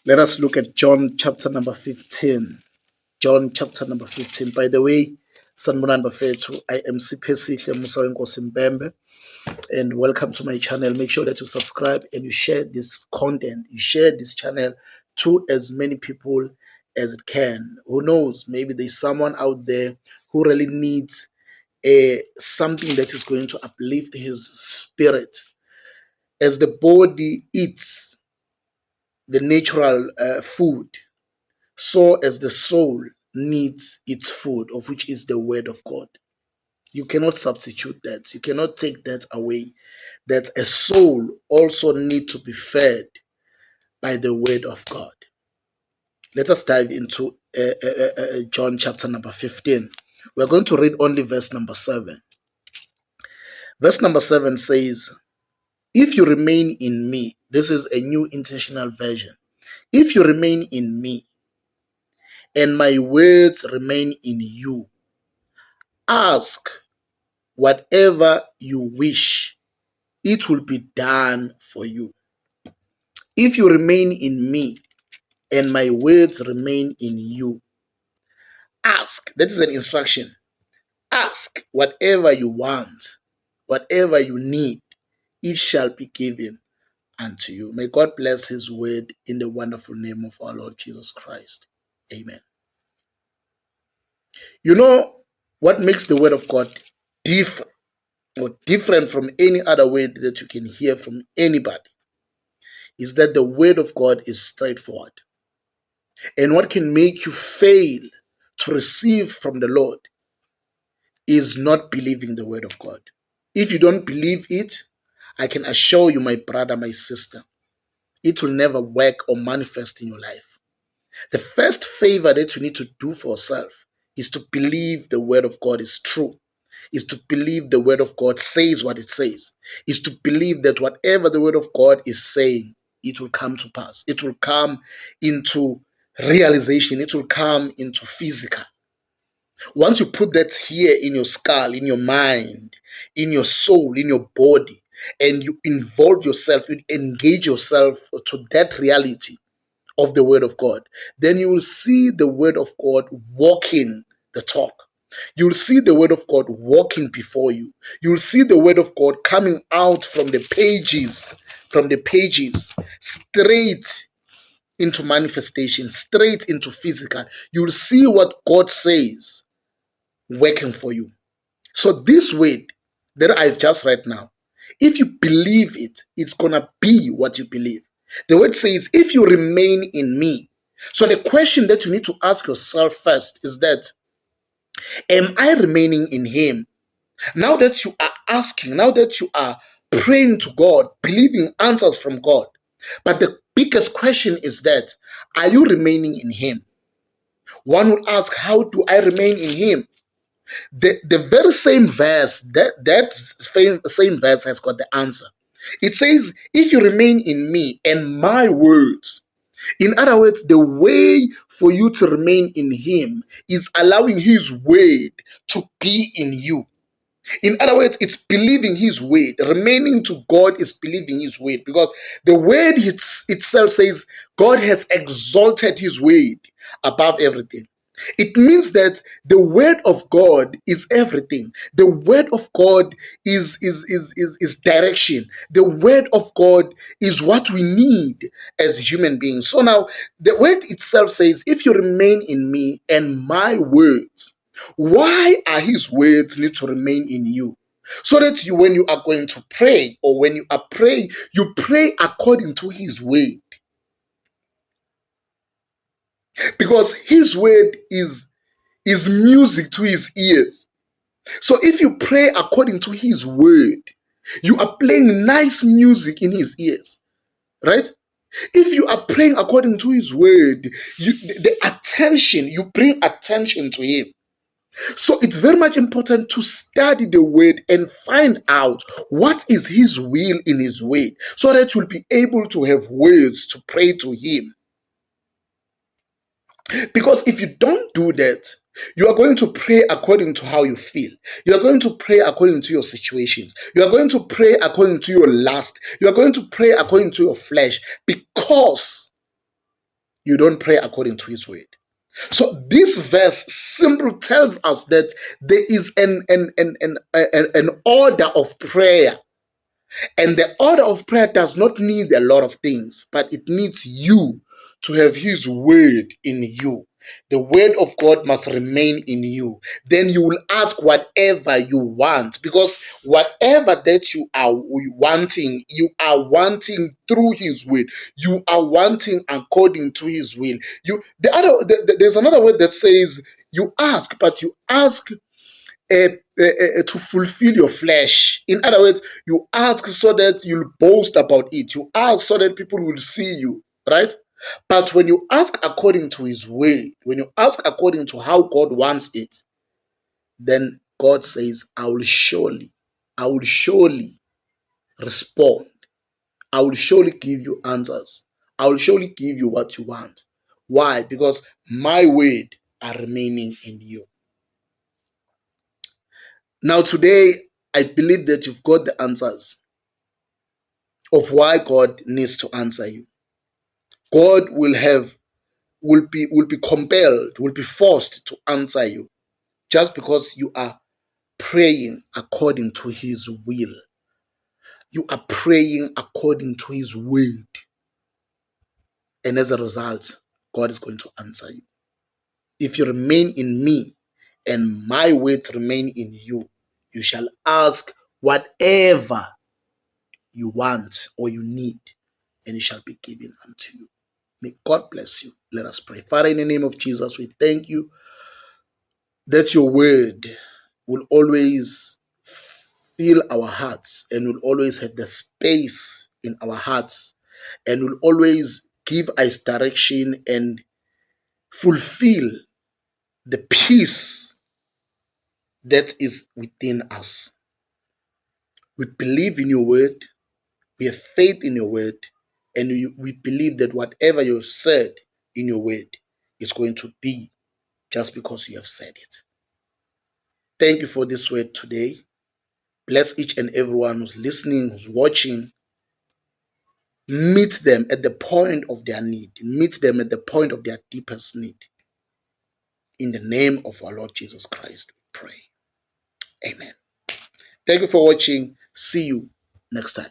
Let us look at John chapter number 15. John chapter number 15. By the way, sanibonani bafethu, I am Siphe Sihle Musa Wenkosi Mpembe, and welcome to my channel. Make sure that you subscribe and you share this content. You share this channel to as many people as it can. Who knows? Maybe there's someone out there who really needs something that is going to uplift his spirit. As the body eats the natural food, so as the soul needs its food, of which is the word of God. You cannot substitute that. You cannot take that away. That a soul also need to be fed by the word of God. Let us dive into John chapter number 15. We're going to read only verse number 7. Verse number 7 says, if you remain in me, this is a new intentional version. If you remain in me and my words remain in you, ask whatever you wish, it will be done for you. If you remain in me and my words remain in you, ask. That is an instruction. Ask whatever you want, whatever you need, it shall be given unto you. May God bless his word in the wonderful name of our Lord Jesus Christ. Amen. You know what makes the word of God different or different from any other word that you can hear from anybody is that the word of God is straightforward. And what can make you fail to receive from the Lord is not believing the word of God. If you don't believe it, I can assure you, my brother, my sister, it will never work or manifest in your life. The first favor that you need to do for yourself is to believe the word of God is true, is to believe the word of God says what it says, is to believe that whatever the word of God is saying, it will come to pass. It will come into realization. It will come into physical. Once you put that here in your skull, in your mind, in your soul, in your body, and you involve yourself, you engage yourself to that reality of the word of God, then you will see the word of God walking the talk. You will see the word of God walking before you. You will see the word of God coming out from the pages, straight into manifestation, straight into physical. You will see what God says working for you. So this word that I've just read now, if you believe it, it's gonna be what you believe. The word says, if you remain in me. So the question that you need to ask yourself first is that, am I remaining in him? Now that you are asking, now that you are praying to God, believing answers from God. But the biggest question is that, are you remaining in him? One would ask, how do I remain in him? The very same verse, that same verse has got the answer. It says, if you remain in me and my words. In other words, the way for you to remain in him is allowing his word to be in you. In other words, it's believing his word. Remaining to God is believing his word, because the word itself says God has exalted his word above everything. It means that the word of God is everything. The word of God is direction. The word of God is what we need as human beings. So now the word itself says, if you remain in me and my words. Why are his words need to remain in you? So that you, when you are going to pray, or when you are praying, you pray according to his word. Because his word is music to his ears. So if you pray according to his word, you are playing nice music in his ears, right? If you are praying according to his word, you bring attention to him. So it's very much important to study the word and find out what is his will in his word, so that you'll be able to have words to pray to him. Because if you don't do that, you are going to pray according to how you feel. You are going to pray according to your situations. You are going to pray according to your lust. You are going to pray according to your flesh, because you don't pray according to his word. So this verse simply tells us that there is an order of prayer. And the order of prayer does not need a lot of things, but it needs you to have his word in you. The word of God must remain in you. Then you will ask whatever you want, because whatever that you are wanting through his word. You are wanting according to his will. There's another word that says you ask, but you ask to fulfill your flesh. In other words, you ask so that you'll boast about it. You ask so that people will see you, right? But when you ask according to his way, when you ask according to how God wants it, then God says, I will surely respond. I will surely give you answers. I will surely give you what you want. Why? Because my word are remaining in you. Now, today, I believe that you've got the answers of why God needs to answer you. God will be compelled, will be forced to answer you just because you are praying according to his will. You are praying according to his word. And as a result, God is going to answer you. If you remain in me and my words remain in you, you shall ask whatever you want or you need, and it shall be given unto you. May God bless you. Let us pray. Father, in the name of Jesus, we thank you that your word will always fill our hearts and will always have the space in our hearts and will always give us direction and fulfill the peace that is within us. We believe in your word. We have faith in your word, and we believe that whatever you have said in your word is going to be just because you have said it. Thank you for this word today. Bless each and everyone who's listening, who's watching. Meet them at the point of their need. Meet them at the point of their deepest need. In the name of our Lord Jesus Christ, we pray. Amen. Thank you for watching. See you next time.